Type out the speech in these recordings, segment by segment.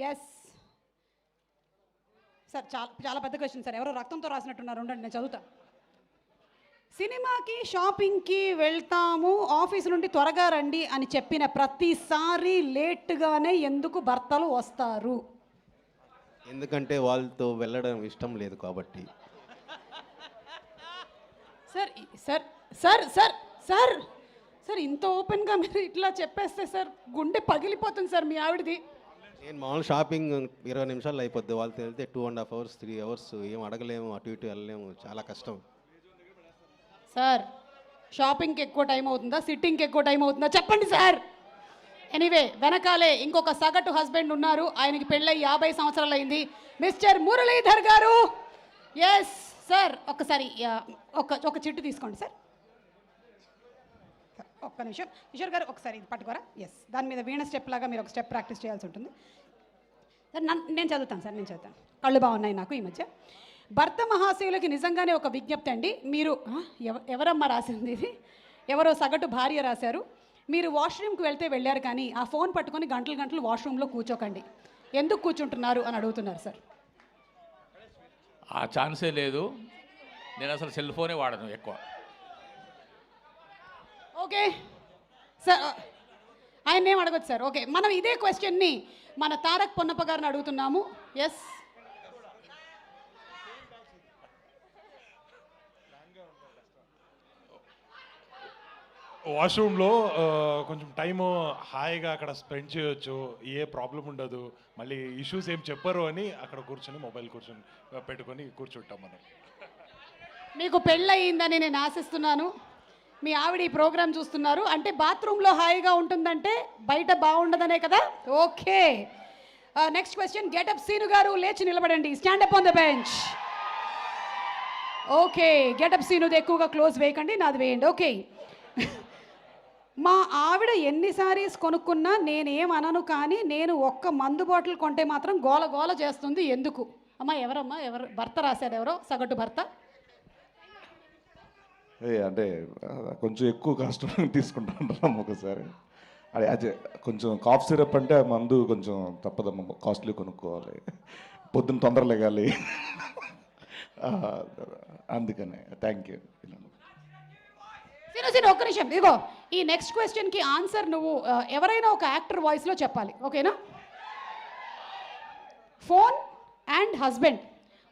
Yes sir, చాలా చాలా పెద్ద క్వశ్చన్ సార్. ఎవరో రక్తంతో రాసినట్టున్నారు, ఉండండి నేను చదువుతా. సినిమాకి షాపింగ్కి వెళ్తాము, ఆఫీస్ నుండి త్వరగా రండి అని చెప్పిన ప్రతిసారి లేట్గానే ఎందుకు భర్తలు వస్తారు? ఎందుకంటే వాళ్ళతో వెళ్ళడం ఇష్టం లేదు కాబట్టి. Sir sir sir sir sir sir ఇంత ఓపెన్గా మీరు ఇట్లా చెప్పేస్తే సార్ గుండె పగిలిపోతుంది సార్ మీ ఆవిడది. నేను మామూలు షాపింగ్ 20 నిమిషాలు అయిపోద్ది, వాళ్ళతో వెళ్తే 2.5 hours 3 hours ఏం అడగలేము, అటు ఇటు వెళ్ళలేము, చాలా కష్టం. సార్ షాపింగ్కి ఎక్కువ టైం అవుతుందా, సిట్టింగ్కి ఎక్కువ టైం అవుతుందా చెప్పండి సార్. ఎనీవే, వెనకాలే ఇంకొక సగటు హస్బెండ్ ఉన్నారు, ఆయనకి పెళ్ళై 50 సంవత్సరాలు అయింది, మిస్టర్ మురళీధర్ గారు. ఎస్ సార్, ఒక్కసారి ఒక చిట్టు తీసుకోండి సార్. ఒక్క నిమిషం కిషోర్ గారు, ఒకసారి ఇది పట్టుకోరా. ఎస్, దాని మీద వీణ స్టెప్ లాగా మీరు ఒక స్టెప్ ప్రాక్టీస్ చేయాల్సి ఉంటుంది సార్. నేను చదువుతాను సార్, నేను చదువుతాను. కళ్ళు బాగున్నాయి నాకు ఈ మధ్య. భర్త మహాశయులకి నిజంగానే ఒక విజ్ఞప్తి అండి. మీరు ఎవరమ్మా రాసింది ఇది? ఎవరో సగటు భార్య రాశారు. మీరు వాష్రూమ్కి వెళ్ళారు కానీ ఆ ఫోన్ పట్టుకొని గంటలు గంటలు వాష్రూమ్లో కూర్చోకండి. ఎందుకు కూర్చుంటున్నారు అని అడుగుతున్నారు సార్. ఆ ఛాన్సే లేదు, నేను అసలు సెల్ ఫోనే వాడను ఎక్కువ. ఓకే సార్, ఆయన ఏం అడగచ్చు సార్. ఓకే, మనం ఇదే క్వశ్చన్ని మన తారక్ పొన్నప్ప గారిని అడుగుతున్నాము. ఎస్, వాష్రూమ్లో కొంచెం టైము హాయిగా అక్కడ స్పెండ్ చేయొచ్చు, ఏ ప్రాబ్లం ఉండదు, మళ్ళీ ఇష్యూస్ ఏం చెప్పరు అని అక్కడ కూర్చొని మొబైల్ పెట్టుకొని కూర్చుంటాం మనం. మీకు పెళ్ళయిందని నేను ఆశిస్తున్నాను. మీ ఆవిడ ఈ ప్రోగ్రామ్ చూస్తున్నారు అంటే బాత్రూంలో హాయిగా ఉంటుందంటే బయట బాగుండదనే కదా. Okay, next question. Get up Seenu గారు లేచి నిలబడండి, stand up on the bench. Okay, get up సీనుది ఎక్కువగా క్లోజ్ వేయకండి, నాది వేయండి. ఓకే, మా ఆవిడ ఎన్ని సారీస్ కొనుక్కున్నా నేనేం అనను, కానీ నేను ఒక్క మందు బాటిల్ కొంటే మాత్రం గోల గోల చేస్తుంది ఎందుకు? అమ్మా ఎవరమ్మా, ఎవరు భర్త రాశారు? ఎవరో సగటు భర్త. అంటే కొంచెం ఎక్కువ కష్టం తీసుకుంటాం ఒకసారి. అదే కొంచెం కాఫ్ సిరప్ అంటే మందు కొంచెం తప్పదమ్మ, కాస్ట్లీ కొనుక్కోవాలి, పొద్దున్న తొందర లేగాలి, అందుకనే. Thank you. సీను ఒక్క నిమిషం, ఇదిగో ఈ నెక్స్ట్ క్వశ్చన్కి ఆన్సర్ నువ్వు ఎవరైనా ఒక యాక్టర్ వాయిస్లో చెప్పాలి, ఓకేనా? ఫోన్ అండ్ హస్బెండ్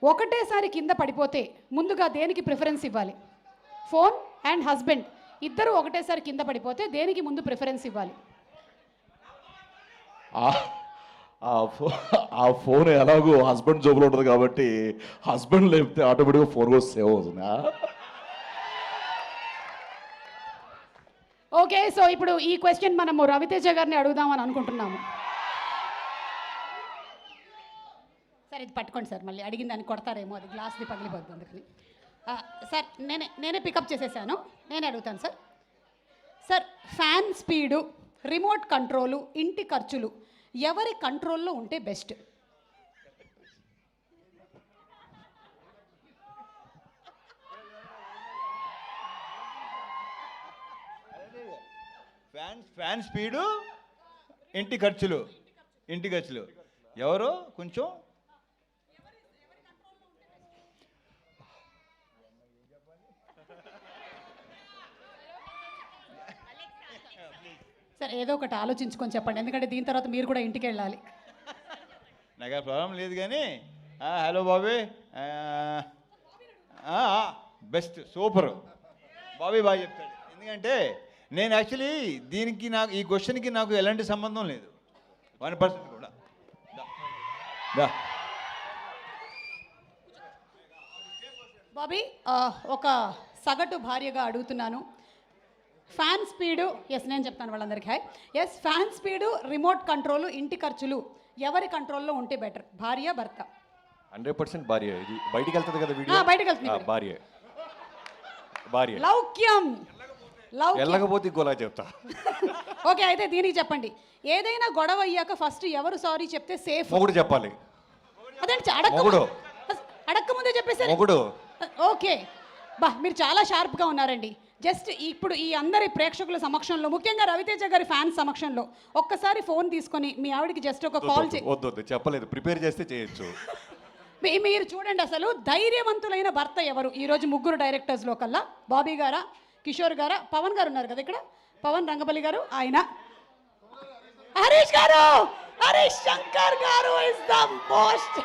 ఒకటేసారి కింద పడిపోతే ముందుగా దేనికి ప్రిఫరెన్స్ ఇవ్వాలి? ఫోన్ అండ్ హస్బెండ్ ఇద్దరు ఒకటేసారి కింద పడిపోతే దేనికి ముందు ప్రిఫరెన్స్ ఇవ్వాలి? ఆ ఫోన్ ఎలాగో హస్బెండ్ జోబులో ఉంటుంది కాబట్టి హస్బెండ్ లేపితే ఆటోమేటిక్గా ఫోన్ కూడా సేవ్ అవుతుందా? ఓకే, సో ఇప్పుడు ఈ క్వశ్చన్ మనము రవితేజ గారిని అడుగుదామని అనుకుంటున్నాము. సార్ ఇది పట్టుకోండి సార్, మళ్ళీ అడిగిన దాన్ని కొడతారేమో, అది గ్లాస్ది పగిలిపోద్ది అందుకని. సార్ నేనే పికప్ చేసేసాను, నేనే అడుగుతాను sir. Sir fan speed, remote control, ఇంటి ఖర్చులు ఎవరి కంట్రోల్లో ఉంటే బెస్ట్? ఫ్యాన్ స్పీడు, ఇంటి ఖర్చులు ఎవరో కొంచెం సార్ ఏదో ఒకటి ఆలోచించుకొని చెప్పండి, ఎందుకంటే దీని తర్వాత మీరు కూడా ఇంటికి వెళ్ళాలి. నాకు ఆ ప్రాబ్లం లేదు కానీ. Hello Bobby, best, super Bobby బాగా చెప్తాడు. ఎందుకంటే నేను యాక్చువల్లీ దీనికి నాకు ఈ క్వశ్చన్కి నాకు ఎలాంటి సంబంధం లేదు 1% కూడా. బాబీ, ఒక సగటు భార్యగా అడుగుతున్నాను. ఫ్యాన్ స్పీడు, ఎస్ నేను చెప్తాను వాళ్ళందరికీ hi. Yes, fan speed, remote control, ఇంటి ఖర్చులు ఎవరి కంట్రోల్లో ఉంటే బెటర్, భార్య భర్త? 100% భార్య. ఇది బయటికి వెళ్తుంది కదా వీడియో, బయటకు వెళ్తుంది భార్య. లౌక్యం వెళ్ళకపోతే గోలా చెప్తా. ఓకే, అయితే దీనికి చెప్పండి, ఏదైనా గొడవ అయ్యాక ఫస్ట్ ఎవరు సారీ చెప్తే సేఫ్? మొగుడు చెప్పాలి. అదేంటి అడక్క ముందే చెప్పేసి? మొగుడు. ఓకే, బా మీరు చాలా షార్ప్గా ఉన్నారండి. జస్ట్ ఇప్పుడు ఈ అందరి ప్రేక్షకుల సమక్షంలో, ముఖ్యంగా రవితేజ గారి ఫ్యాన్స్ సమక్షంలో ఒక్కసారి ఫోన్ తీసుకొని మీ ఆవిడకి జస్ట్ ఒక కాల్ వద్దు చెప్పలేదు, ప్రిపేర్ చేస్తే చేయొచ్చు. మీరు చూడండి, అసలు ధైర్యవంతులైన భర్త ఎవరు ఈరోజు ముగ్గురు డైరెక్టర్స్లో కల్లా? బాబీ గారా, కిషోర్ గారా, పవన్ గారు ఉన్నారు కదా ఇక్కడ, పవన్ రంగపల్లి గారు, ఆయన హరీష్ గారు, హరీష్ శంకర్ గారు ఇస్ ద మోస్ట్.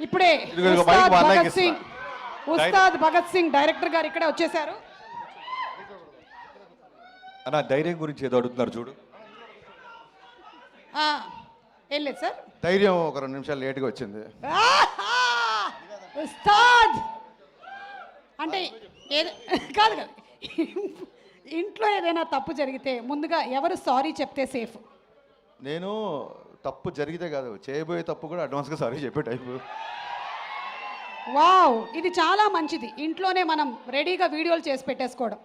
ఇప్పుడే ఉస్తాద్ భగత్ సింగ్ డైరెక్టర్ గారు ఇక్కడే వచ్చేసారు. అన్న ధైర్యం గురించి ఏదో అడుగుతున్నారు చూడు. వెళ్ళలేదు సార్, ధైర్యం ఒక 2 నిమిషాలు లేట్గా వచ్చింది. ఉస్తాద్ అంటే కాదు కదా, ఇంట్లో ఏదైనా తప్పు జరిగితే ముందుగా ఎవరు సారీ చెప్తే సేఫ్? నేను తప్పు జరిగితే కాదు, చేయబోయే తప్పు కూడా అడ్వాన్స్గా సారీ చెప్పే టైపు. వావ్, ఇది చాలా మంచిది. ఇంట్లోనే మనం రెడీగా వీడియోలు చేసి పెట్టేసుకోవడం.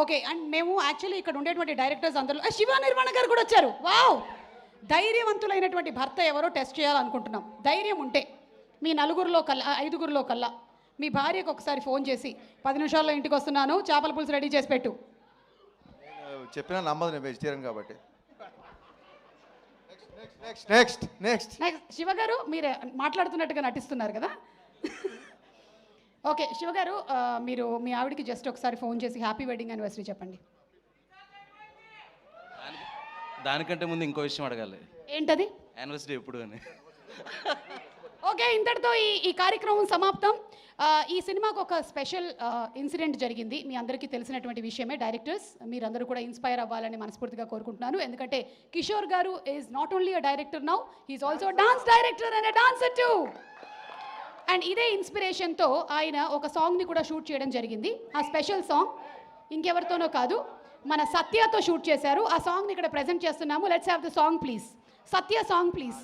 ఓకే, అండ్ మేము యాక్చువల్లీ ఇక్కడ ఉండేటువంటి డైరెక్టర్స్ అందరూ శివ నిర్మాణ గారు కూడా వచ్చారు. వావ్, ధైర్యవంతులైనటువంటి భర్త ఎవరో టెస్ట్ చేయాలనుకుంటున్నాం. ధైర్యం ఉంటే మీ 4గురిలో కల్లా 5గురిలో కల్లా మీ భార్యకు ఒకసారి ఫోన్ చేసి 10 నిమిషాల్లో ఇంటికి వస్తున్నాను, చేపల పులుసు రెడీ చేసి పెట్టు. చెప్పినా నమ్మదు, నేను వెజిటేరియన్ కాబట్టి. నెక్స్ట్ నెక్స్ట్ శివ గారు, మీరు మాట్లాడుతున్నట్టుగా నటిస్తున్నారు కదా. ఓకే శివ గారు, మీరు మీ ఆవిడకి జస్ట్ ఒకసారి ఫోన్ చేసి హ్యాపీ వెడ్డింగ్ యానివర్సరీ చెప్పండి. దానికంటే ముందు ఇంకో విషయం అడగాలి. ఏంటది? యానివర్సరీ ఎప్పుడు అని. ఓకే, ఇంతటితో ఈ కార్యక్రమం సమాప్తం. ఈ సినిమాకు ఒక స్పెషల్ ఇన్సిడెంట్ జరిగింది, మీ అందరికీ తెలిసినటువంటి విషయమే. డైరెక్టర్స్ మీరందరూ కూడా ఇన్స్పైర్ అవ్వాలని మనస్ఫూర్తిగా కోరుకుంటున్నాను. ఎందుకంటే కిషోర్ గారు is not only a director now, he's also dance director and a dancer too. And ఇదే ఇన్స్పిరేషన్తో ఆయన ఒక సాంగ్ని కూడా షూట్ చేయడం జరిగింది. ఆ స్పెషల్ సాంగ్ ఇంకెవరితోనో కాదు, మన సత్యతో షూట్ చేశారు. ఆ సాంగ్ని ఇక్కడ ప్రజెంట్ చేస్తున్నాము. Let's have the song please. Satya song please.